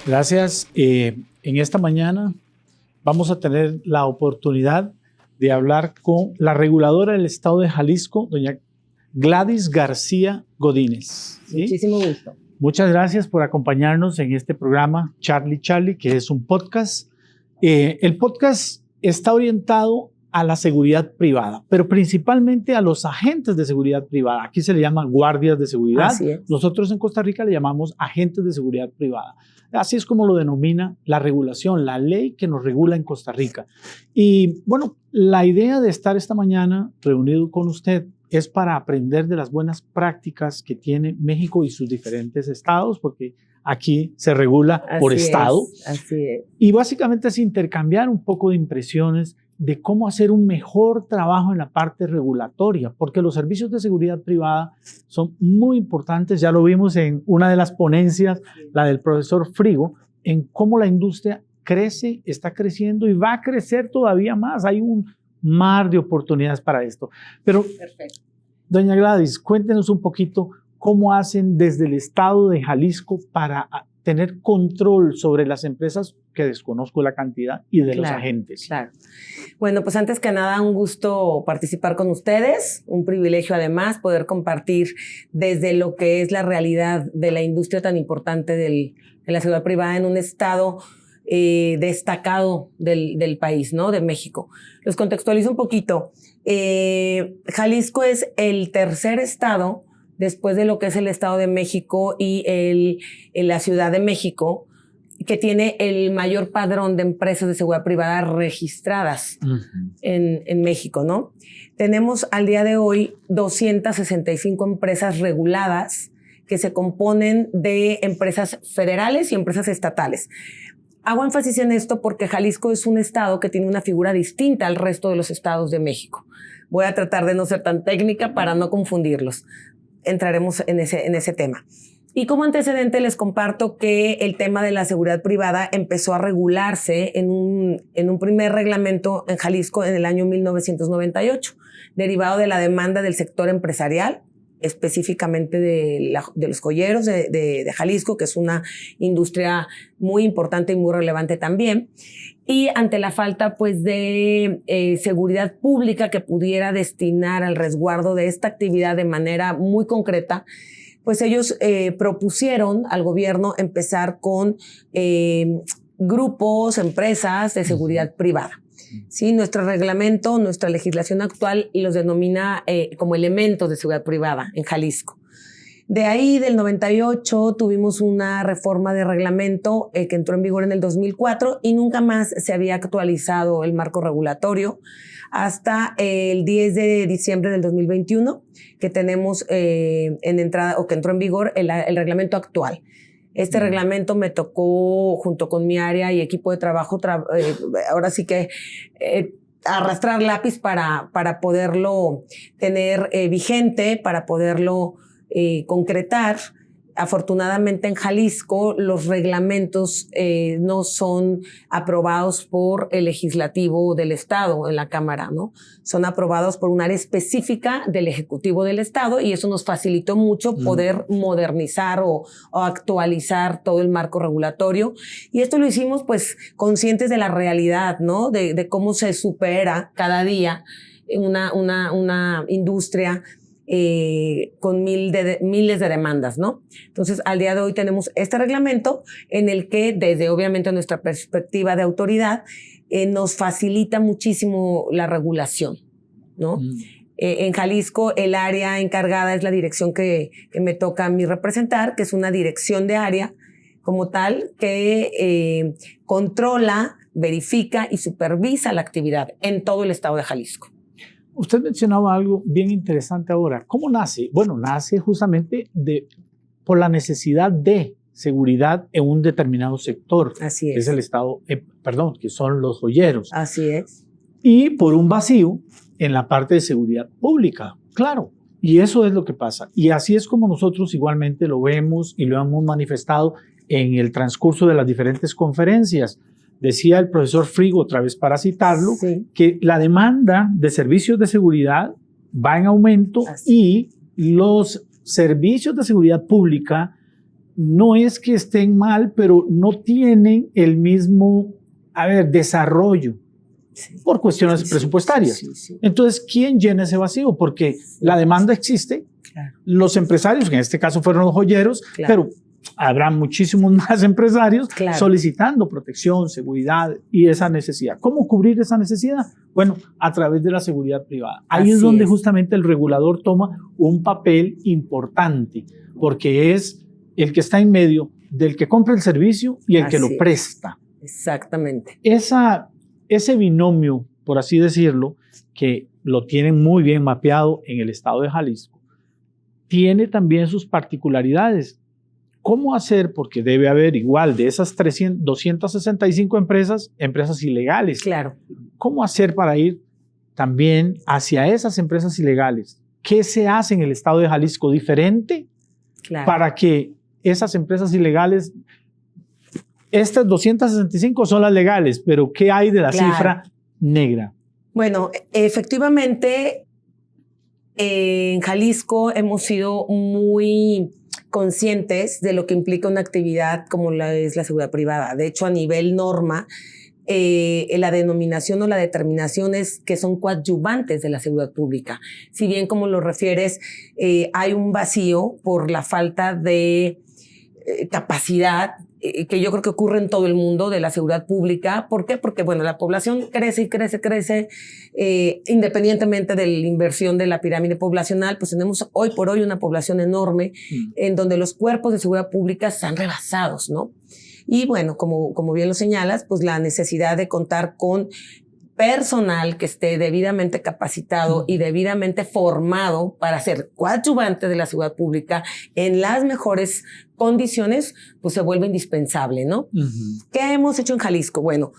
Gracias. En esta mañana vamos a tener la oportunidad de hablar con la reguladora del Estado de Jalisco, doña Gladys García Godínez. ¿Sí? Muchísimo gusto. Muchas gracias por acompañarnos en este programa Charlie, que es un podcast. El podcast está orientado a la seguridad privada, pero principalmente a los agentes de seguridad privada. Aquí se le llama guardias de seguridad. Así es. Nosotros en Costa Rica le llamamos agentes de seguridad privada. Así es como lo denomina la regulación, la ley que nos regula en Costa Rica. Y bueno, la idea de estar esta mañana reunido con usted es para aprender de las buenas prácticas que tiene México y sus diferentes estados, porque aquí se regula por estado. Así es. Y básicamente es intercambiar un poco de impresiones de cómo hacer un mejor trabajo en la parte regulatoria, porque los servicios de seguridad privada son muy importantes. Ya lo vimos en una de las ponencias, la del profesor Frigo, en cómo la industria crece, está creciendo y va a crecer todavía más. Hay un mar de oportunidades para esto. Pero, Perfecto. Doña Gladys, cuéntenos un poquito cómo hacen desde el estado de Jalisco para tener control sobre las empresas, que desconozco la cantidad, y de los agentes. Claro. Bueno, pues antes que nada, un gusto participar con ustedes, un privilegio además poder compartir desde lo que es la realidad de la industria tan importante de la seguridad privada en un estado destacado del país, ¿no? De México. Los contextualizo un poquito. Jalisco es el tercer estado después de lo que es el Estado de México y la Ciudad de México, que tiene el mayor padrón de empresas de seguridad privada registradas en México, ¿no? Tenemos al día de hoy 265 empresas reguladas que se componen de empresas federales y empresas estatales. Hago énfasis en esto porque Jalisco es un estado que tiene una figura distinta al resto de los estados de México. Voy a tratar de no ser tan técnica para no confundirlos. Entraremos en ese tema. Y como antecedente les comparto que el tema de la seguridad privada empezó a regularse en un primer reglamento en Jalisco en el año 1998, derivado de la demanda del sector empresarial, específicamente de los joyeros de Jalisco, que es una industria muy importante y muy relevante también. Y ante la falta pues de seguridad pública que pudiera destinar al resguardo de esta actividad de manera muy concreta, pues ellos propusieron al gobierno empezar con grupos, empresas de seguridad privada. Sí, nuestro reglamento, nuestra legislación actual los denomina como elementos de seguridad privada en Jalisco. De ahí, del 98, tuvimos una reforma de reglamento que entró en vigor en el 2004 y nunca más se había actualizado el marco regulatorio hasta el 10 de diciembre del 2021, que tenemos en entrada, o que entró en vigor el reglamento actual. Este reglamento me tocó, junto con mi área y equipo de trabajo, ahora sí que arrastrar lápiz para poderlo tener vigente, para poderlo concretar. Afortunadamente en Jalisco los reglamentos no son aprobados por el legislativo del estado en la Cámara, ¿no? Son aprobados por un área específica del Ejecutivo del estado y eso nos facilitó mucho poder modernizar o actualizar todo el marco regulatorio. Y esto lo hicimos pues conscientes de la realidad, ¿no? De cómo se supera cada día una industria con miles de demandas, ¿no? Entonces, al día de hoy tenemos este reglamento en el que, desde obviamente nuestra perspectiva de autoridad, nos facilita muchísimo la regulación, ¿no? En Jalisco, el área encargada es la dirección que me toca a mí representar, que es una dirección de área como tal que controla, verifica y supervisa la actividad en todo el estado de Jalisco. Usted mencionaba algo bien interesante ahora. ¿Cómo nace? Bueno, nace justamente por la necesidad de seguridad en un determinado sector. Así es. Que es el estado, que son los joyeros. Así es. Y por un vacío en la parte de seguridad pública. Claro. Y eso es lo que pasa. Y así es como nosotros igualmente lo vemos y lo hemos manifestado en el transcurso de las diferentes conferencias. Decía el profesor Frigo, otra vez para citarlo, sí, que la demanda de servicios de seguridad va en aumento y los servicios de seguridad pública no es que estén mal, pero no tienen el mismo, desarrollo por cuestiones presupuestarias. Entonces, ¿quién llena ese vacío? Porque la demanda existe, los empresarios, que en este caso fueron los joyeros, pero habrá muchísimos más empresarios solicitando protección, seguridad y esa necesidad. ¿Cómo cubrir esa necesidad? Bueno, a través de la seguridad privada. Ahí es donde justamente el regulador toma un papel importante, porque es el que está en medio del que compra el servicio y el que lo presta. Exactamente. Ese binomio, por así decirlo, que lo tienen muy bien mapeado en el estado de Jalisco, tiene también sus particularidades. ¿Cómo hacer? Porque debe haber igual de esas 265 empresas ilegales. Claro. ¿Cómo hacer para ir también hacia esas empresas ilegales? ¿Qué se hace en el estado de Jalisco diferente para que esas empresas ilegales, estas 265 son las legales, pero ¿qué hay de la cifra negra? Bueno, efectivamente, en Jalisco hemos sido muy conscientes de lo que implica una actividad como es la seguridad privada. De hecho, a nivel norma, la denominación o la determinación es que son coadyuvantes de la seguridad pública. Si bien, como lo refieres, hay un vacío por la falta de capacidad que yo creo que ocurre en todo el mundo de la seguridad pública. ¿Por qué? Porque, bueno, la población crece y crece, independientemente de la inversión de la pirámide poblacional, pues tenemos hoy por hoy una población enorme en donde los cuerpos de seguridad pública están rebasados, ¿no? Y bueno, como bien lo señalas, pues la necesidad de contar con personal que esté debidamente capacitado y debidamente formado para ser coadyuvante de la seguridad pública en las mejores condiciones, pues se vuelve indispensable, ¿no? ¿Qué hemos hecho en Jalisco? Bueno,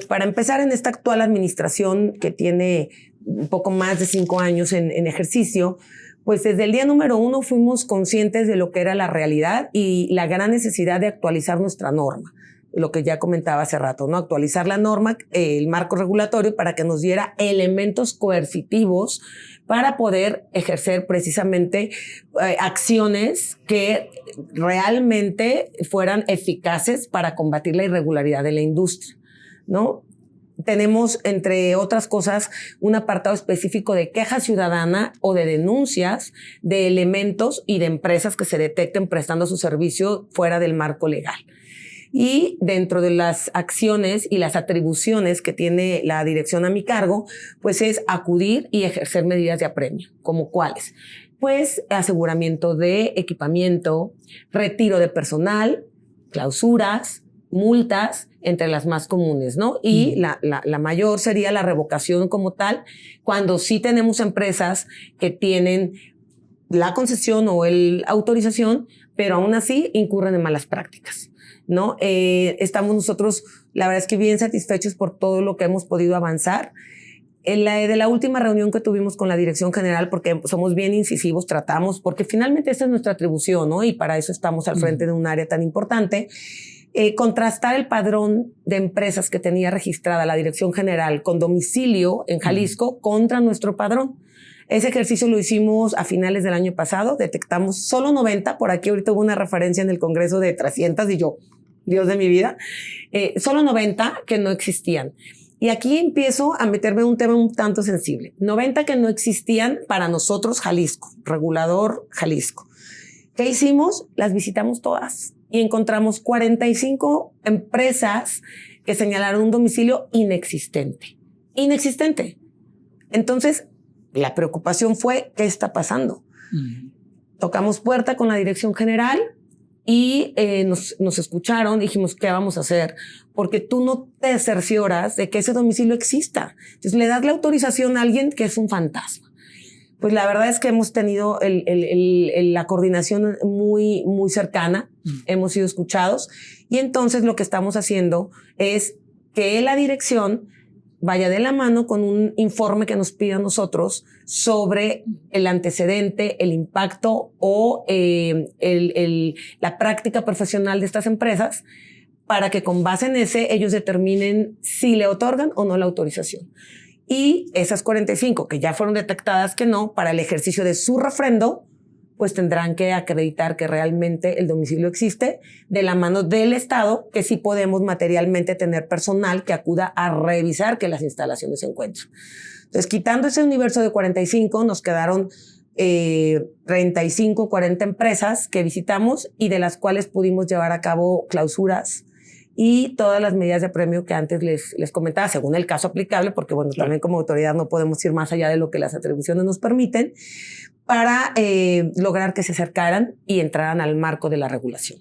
para empezar, en esta actual administración que tiene un poco más de 5 años en ejercicio, pues desde el día número 1 fuimos conscientes de lo que era la realidad y la gran necesidad de actualizar nuestra norma. Lo que ya comentaba hace rato, ¿no? Actualizar la norma, el marco regulatorio, para que nos diera elementos coercitivos para poder ejercer precisamente acciones que realmente fueran eficaces para combatir la irregularidad de la industria, ¿no? Tenemos, entre otras cosas, un apartado específico de queja ciudadana o de denuncias de elementos y de empresas que se detecten prestando su servicio fuera del marco legal. Y dentro de las acciones y las atribuciones que tiene la dirección a mi cargo, pues es acudir y ejercer medidas de apremio. ¿Como cuáles? Pues aseguramiento de equipamiento, retiro de personal, clausuras, multas, entre las más comunes, ¿no? Y la mayor sería la revocación como tal, cuando sí tenemos empresas que tienen la concesión o la autorización, pero aún así incurren en malas prácticas, ¿no? Estamos nosotros, la verdad es que bien satisfechos por todo lo que hemos podido avanzar. De la última reunión que tuvimos con la Dirección General, porque somos bien incisivos, tratamos, porque finalmente esta es nuestra atribución, ¿no? Y para eso estamos al frente de un área tan importante. Contrastar el padrón de empresas que tenía registrada la Dirección General con domicilio en Jalisco contra nuestro padrón. Ese ejercicio lo hicimos a finales del año pasado, detectamos solo 90, por aquí ahorita hubo una referencia en el Congreso de 300 y yo, Dios de mi vida, solo 90 que no existían. Y aquí empiezo a meterme en un tema un tanto sensible. 90 que no existían para nosotros Jalisco, regulador Jalisco. ¿Qué hicimos? Las visitamos todas y encontramos 45 empresas que señalaron un domicilio inexistente. Inexistente. Entonces, la preocupación fue, ¿qué está pasando? Tocamos puerta con la Dirección General y nos escucharon. Dijimos, ¿qué vamos a hacer? Porque tú no te cercioras de que ese domicilio exista. Entonces le das la autorización a alguien que es un fantasma. Pues la verdad es que hemos tenido la coordinación muy, muy cercana. Hemos sido escuchados. Y entonces lo que estamos haciendo es que la dirección vaya de la mano con un informe que nos pida a nosotros sobre el antecedente, el impacto o la práctica profesional de estas empresas, para que con base en ese ellos determinen si le otorgan o no la autorización. Y esas 45 que ya fueron detectadas que no, para el ejercicio de su refrendo, pues tendrán que acreditar que realmente el domicilio existe de la mano del Estado, que sí podemos materialmente tener personal que acuda a revisar que las instalaciones se encuentran. Entonces, quitando ese universo de 45, nos quedaron 35, 40 empresas que visitamos y de las cuales pudimos llevar a cabo clausuras y todas las medidas de premio que antes les comentaba, según el caso aplicable, porque bueno, claro, también como autoridad no podemos ir más allá de lo que las atribuciones nos permiten, para lograr que se acercaran y entraran al marco de la regulación.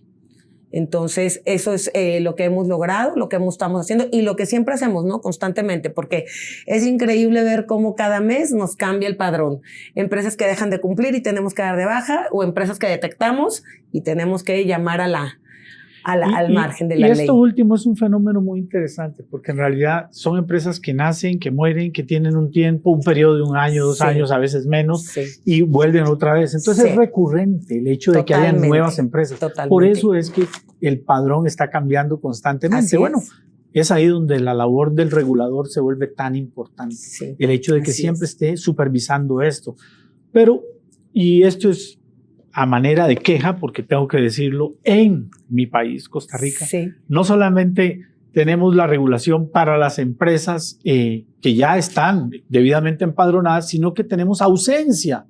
Entonces, eso es lo que hemos logrado, lo que estamos haciendo y lo que siempre hacemos, ¿no? Constantemente, porque es increíble ver cómo cada mes nos cambia el padrón. Empresas que dejan de cumplir y tenemos que dar de baja, o empresas que detectamos y tenemos que llamar al margen de la ley. Y esto último es un fenómeno muy interesante, porque en realidad son empresas que nacen, que mueren, que tienen un tiempo, un periodo de 1 año, 2 años, a veces menos, y vuelven otra vez. Entonces es recurrente el hecho de que haya nuevas empresas. Por eso es que el padrón está cambiando constantemente. Bueno, es ahí donde la labor del regulador se vuelve tan importante. El hecho de que siempre esté supervisando esto. Pero, y esto es a manera de queja, porque tengo que decirlo, en mi país, Costa Rica, no solamente tenemos la regulación para las empresas que ya están debidamente empadronadas, sino que tenemos ausencia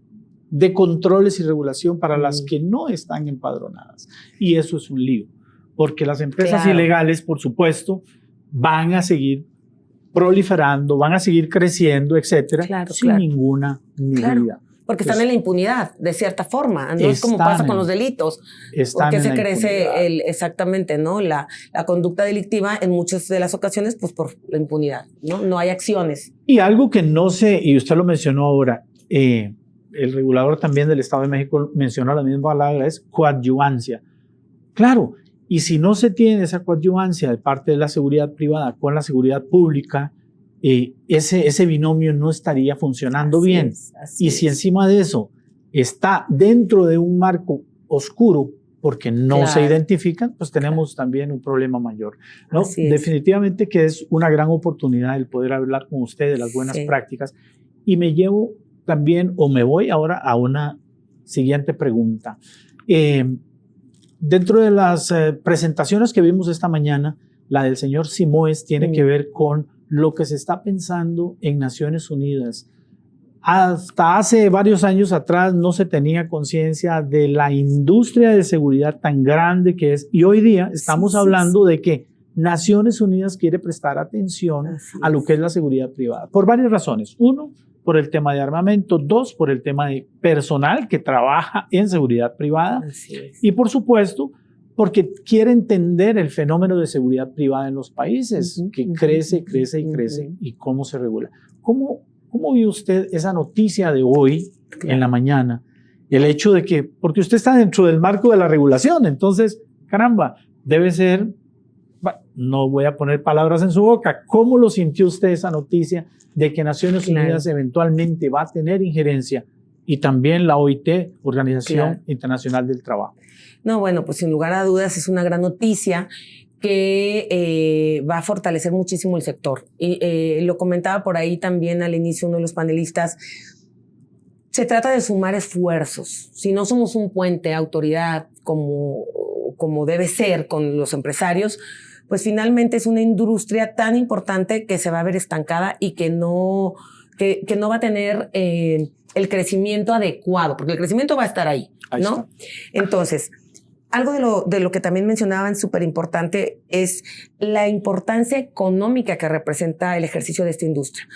de controles y regulación para las que no están empadronadas. Y eso es un lío, porque las empresas ilegales, por supuesto, van a seguir proliferando, van a seguir creciendo, etcétera, sin ninguna medida. Porque están en la impunidad, de cierta forma. No es como pasa con los delitos. Porque se crece exactamente, ¿no? La conducta delictiva en muchas de las ocasiones, pues por la impunidad, ¿no? No hay acciones. Y algo que no sé, y usted lo mencionó ahora, el regulador también del Estado de México mencionó la misma palabra, es coadyuvancia. Claro, y si no se tiene esa coadyuvancia de parte de la seguridad privada con la seguridad pública, ese binomio no estaría funcionando bien. Y si encima de eso está dentro de un marco oscuro porque no se identifican, pues tenemos también un problema mayor, ¿no? Definitivamente que es una gran oportunidad el poder hablar con usted de las buenas prácticas. Y me llevo también, o me voy ahora a una siguiente pregunta. Dentro de las presentaciones que vimos esta mañana, la del señor Simoes tiene que ver con lo que se está pensando en Naciones Unidas. Hasta hace varios años atrás no se tenía conciencia de la industria de seguridad tan grande que es, y hoy día estamos hablando de que Naciones Unidas quiere prestar atención a lo que es la seguridad privada, por varias razones. 1, por el tema de armamento. 2, por el tema de personal que trabaja en seguridad privada. Y por supuesto, porque quiere entender el fenómeno de seguridad privada en los países, que crece y cómo se regula. ¿Cómo vio usted esa noticia de hoy en la mañana? El hecho de que, porque usted está dentro del marco de la regulación, entonces, caramba, debe ser, no voy a poner palabras en su boca, ¿cómo lo sintió usted esa noticia de que Naciones Unidas eventualmente va a tener injerencia y también la OIT, Organización Internacional del Trabajo? No, bueno, pues sin lugar a dudas es una gran noticia que va a fortalecer muchísimo el sector. Y lo comentaba por ahí también al inicio uno de los panelistas, se trata de sumar esfuerzos. Si no somos un puente, autoridad, como debe ser con los empresarios, pues finalmente es una industria tan importante que se va a ver estancada y que no va a tener el crecimiento adecuado, porque el crecimiento va a estar ahí, ¿no? Entonces, algo de lo que también mencionaban súper importante es la importancia económica que representa el ejercicio de esta industria.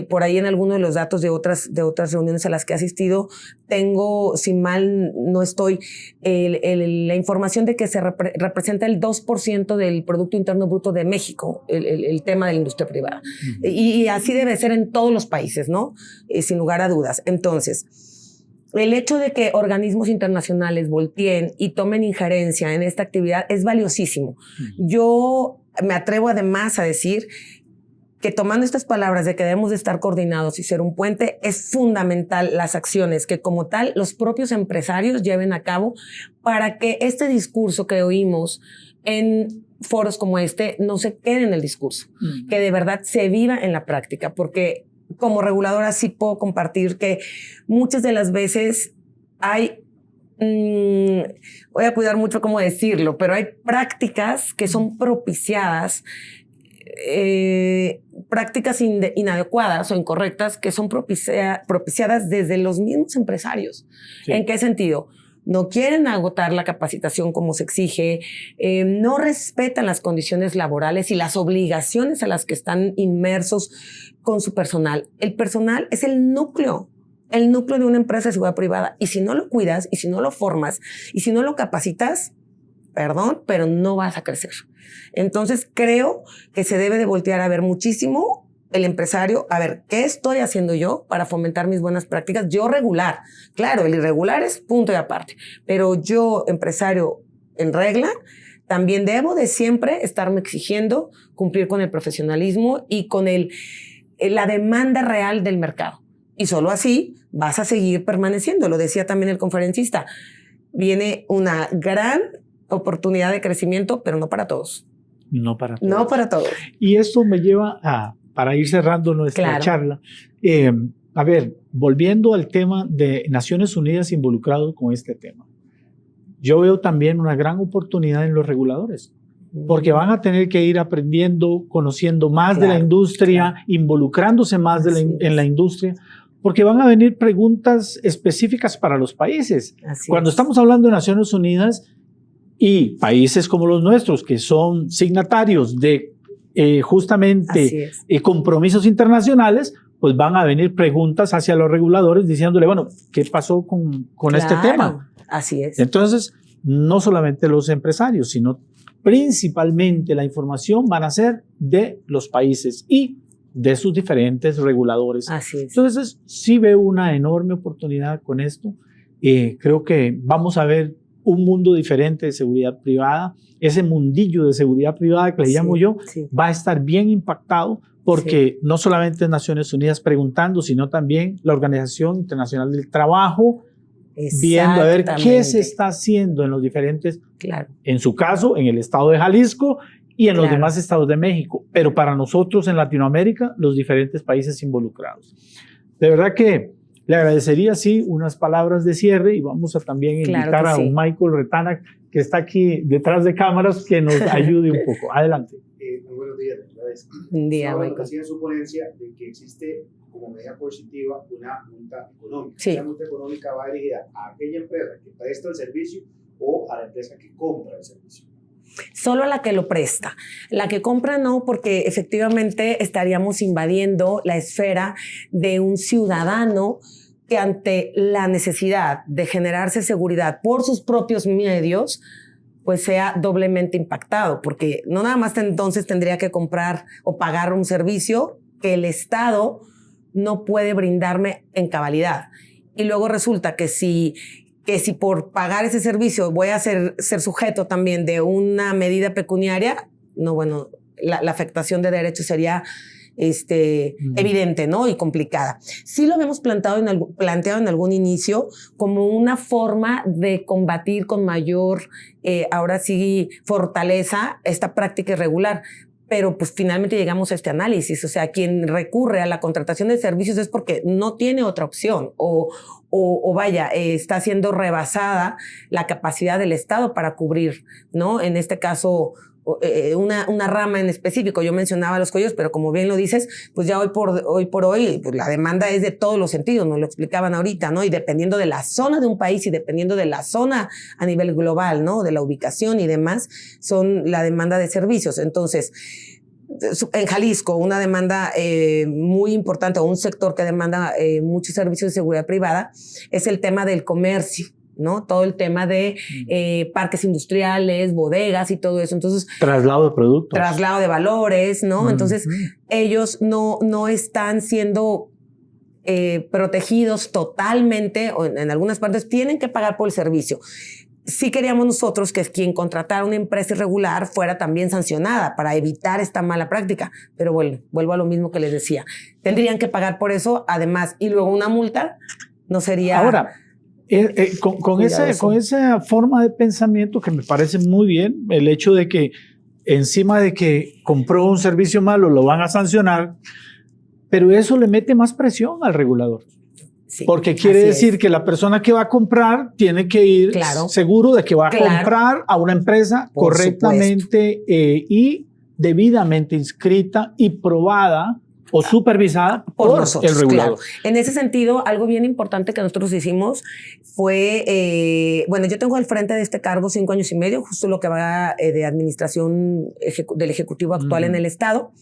Por ahí en alguno de los datos de otras reuniones a las que he asistido, tengo, si mal no estoy, la información de que se representa el 2% del Producto Interno Bruto de México, el tema de la industria privada. Y así debe ser en todos los países, ¿no? Sin lugar a dudas. Entonces, el hecho de que organismos internacionales volteen y tomen injerencia en esta actividad es valiosísimo. Yo me atrevo además a decir que tomando estas palabras de que debemos de estar coordinados y ser un puente, es fundamental las acciones que como tal los propios empresarios lleven a cabo para que este discurso que oímos en foros como este no se quede en el discurso, que de verdad se viva en la práctica, porque como reguladora sí puedo compartir que muchas de las veces hay voy a cuidar mucho cómo decirlo, pero hay prácticas que son propiciadas, prácticas inadecuadas o incorrectas que son propiciadas desde los mismos empresarios. Sí. ¿En qué sentido? No quieren agotar la capacitación como se exige, no respetan las condiciones laborales y las obligaciones a las que están inmersos con su personal. El personal es el núcleo de una empresa de seguridad privada. Y si no lo cuidas, y si no lo formas, y si no lo capacitas, perdón, pero no vas a crecer. Entonces creo que se debe de voltear a ver muchísimo el empresario, a ver, ¿qué estoy haciendo yo para fomentar mis buenas prácticas? Yo regular. Claro, el irregular es punto y aparte, pero yo, empresario en regla, también debo de siempre estarme exigiendo cumplir con el profesionalismo y con la demanda real del mercado. Y solo así vas a seguir permaneciendo. Lo decía también el conferencista. Viene una gran oportunidad de crecimiento, pero no para todos. No para todos. No para todos. Y esto me lleva a, para ir cerrando nuestra charla, a ver, volviendo al tema de Naciones Unidas involucrado con este tema. Yo veo también una gran oportunidad en los reguladores, porque van a tener que ir aprendiendo, conociendo más de la industria, involucrándose más en la industria, porque van a venir preguntas específicas para los países. Cuando estamos hablando de Naciones Unidas y países como los nuestros, que son signatarios de justamente compromisos internacionales, pues van a venir preguntas hacia los reguladores diciéndole, bueno, ¿qué pasó con este tema? Así es. Entonces, no solamente los empresarios, sino principalmente la información van a ser de los países y de sus diferentes reguladores. Así es. Entonces, sí veo una enorme oportunidad con esto. Creo que vamos a ver un mundo diferente de seguridad privada. Ese mundillo de seguridad privada que le llamo yo va a estar bien impactado porque no solamente Naciones Unidas preguntando, sino también la Organización Internacional del Trabajo, viendo a ver qué se está haciendo en los diferentes, en su caso, en el estado de Jalisco y en los demás estados de México, pero para nosotros en Latinoamérica, los diferentes países involucrados. De verdad que le agradecería, sí, unas palabras de cierre y vamos a también invitar a un Michael Retana que está aquí detrás de cámaras que nos ayude un poco. Adelante. Muy buenos días. Buen día, Michael. Decía en su ponencia de que existe como medida coercitiva una multa económica. Sí. La multa económica va dirigida a aquella empresa que presta el servicio o a la empresa que compra el servicio. Solo a la que lo presta. La que compra no, porque efectivamente estaríamos invadiendo la esfera de un ciudadano que ante la necesidad de generarse seguridad por sus propios medios, pues sea doblemente impactado, porque no nada más entonces tendría que comprar o pagar un servicio que el Estado no puede brindarme en cabalidad. Y luego resulta que si por pagar ese servicio voy a ser sujeto también de una medida pecuniaria, no, bueno, la afectación de derechos sería evidente, ¿no? Y complicada. Sí lo habíamos planteado en algún inicio como una forma de combatir con mayor, ahora sí, fortaleza esta práctica irregular. Pero pues finalmente llegamos a este análisis. O sea, quien recurre a la contratación de servicios es porque no tiene otra opción o vaya, está siendo rebasada la capacidad del Estado para cubrir, ¿no? En este caso, una rama en específico. Yo mencionaba los cuellos, pero como bien lo dices, pues ya hoy por hoy pues la demanda es de todos los sentidos, nos lo explicaban ahorita, ¿no? Y dependiendo de la zona de un país y dependiendo de la zona a nivel global, ¿no? De la ubicación y demás, son la demanda de servicios. Entonces, en Jalisco, una demanda muy importante o un sector que demanda muchos servicios de seguridad privada es el tema del comercio, ¿no? Todo el tema de parques industriales, bodegas y todo eso. Entonces, traslado de productos. Traslado de valores, ¿no? Entonces, ellos no están siendo protegidos totalmente, o en algunas partes tienen que pagar por el servicio. Sí queríamos nosotros que quien contratara una empresa irregular fuera también sancionada para evitar esta mala práctica. Pero bueno, vuelvo a lo mismo que les decía. Tendrían que pagar por eso, además, y luego una multa no sería... Ahora, con esa forma de pensamiento que me parece muy bien, el hecho de que encima de que compró un servicio malo lo van a sancionar, pero eso le mete más presión al regulador. Sí, porque quiere así decir es. que la persona que va a comprar tiene que ir Claro. seguro de que va a Claro. comprar a una empresa Por correctamente y debidamente inscrita y probada o supervisada por nosotros, el regulador. claro. En ese sentido, algo bien importante que nosotros hicimos fue, bueno, yo tengo al frente de este cargo 5 años y medio, justo lo que va de administración del Ejecutivo actual en el Estado.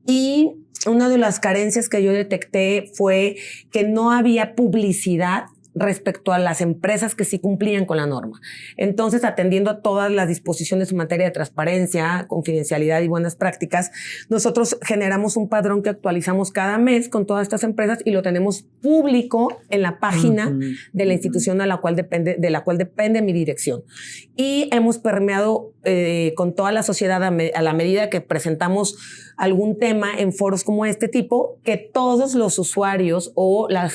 Y una de las carencias que yo detecté fue que no había publicidad respecto a las empresas que sí cumplían con la norma. Entonces, atendiendo a todas las disposiciones en materia de transparencia, confidencialidad y buenas prácticas, nosotros generamos un padrón que actualizamos cada mes con todas estas empresas y lo tenemos público en la página de la institución de la cual depende mi dirección. Y hemos permeado con toda la sociedad a la medida que presentamos algún tema en foros como este tipo, que todos los usuarios o la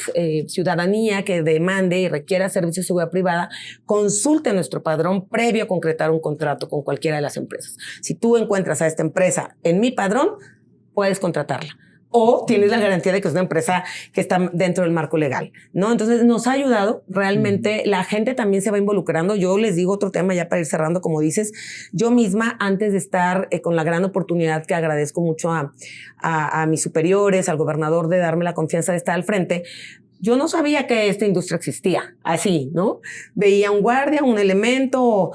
ciudadanía que demande y requiera servicios de seguridad privada consulte nuestro padrón previo a concretar un contrato con cualquiera de las empresas. Si tú encuentras a esta empresa en mi padrón, puedes contratarla. O tienes la garantía de que es una empresa que está dentro del marco legal, ¿no? Entonces nos ha ayudado realmente. La gente también se va involucrando. Yo les digo otro tema ya para ir cerrando, como dices. Yo misma, antes de estar con la gran oportunidad que agradezco mucho a mis superiores, al gobernador de darme la confianza de estar al frente, yo no sabía que esta industria existía así, ¿no? Veía un guardia, un elemento,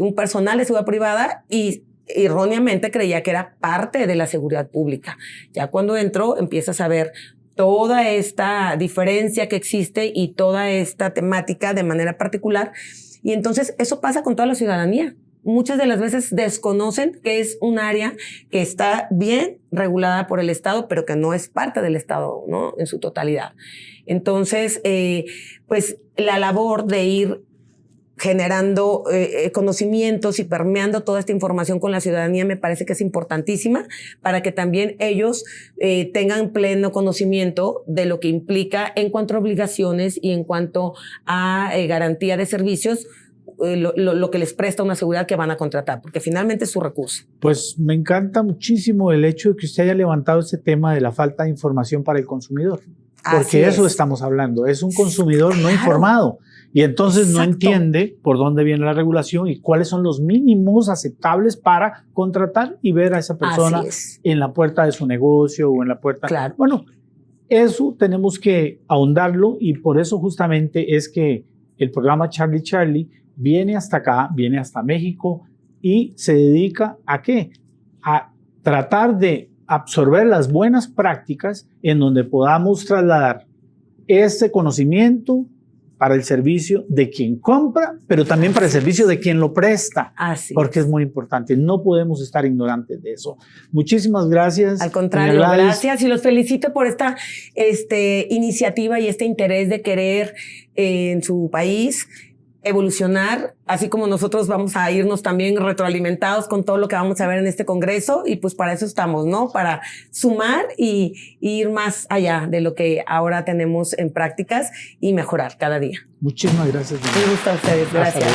un personal de seguridad privada y erróneamente creía que era parte de la seguridad pública. Ya cuando entró, empiezas a ver toda esta diferencia que existe y toda esta temática de manera particular. Y entonces eso pasa con toda la ciudadanía. Muchas de las veces desconocen que es un área que está bien regulada por el Estado, pero que no es parte del Estado, ¿no? En su totalidad. Entonces, pues la labor de ir generando conocimientos y permeando toda esta información con la ciudadanía me parece que es importantísima para que también ellos tengan pleno conocimiento de lo que implica en cuanto a obligaciones y en cuanto a garantía de servicios, lo que les presta una seguridad que van a contratar, porque finalmente es su recurso. Pues me encanta muchísimo el hecho de que usted haya levantado ese tema de la falta de información para el consumidor, porque eso estamos hablando, es un consumidor no informado. Y entonces no entiende por dónde viene la regulación y cuáles son los mínimos aceptables para contratar y ver a esa persona en la puerta de su negocio o en la puerta. Claro. Bueno, eso tenemos que ahondarlo y por eso justamente es que el programa Charlie viene hasta acá, viene hasta México y se dedica ¿a qué? A tratar de absorber las buenas prácticas en donde podamos trasladar este conocimiento para el servicio de quien compra, pero también para el servicio de quien lo presta, porque es muy importante. No podemos estar ignorantes de eso. Muchísimas gracias. Al contrario, gracias y los felicito por esta iniciativa y este interés de querer en su país evolucionar, así como nosotros vamos a irnos también retroalimentados con todo lo que vamos a ver en este congreso y pues para eso estamos, ¿no? Para sumar y ir más allá de lo que ahora tenemos en prácticas y mejorar cada día. Muchísimas gracias. Un gusto a ustedes. Gracias.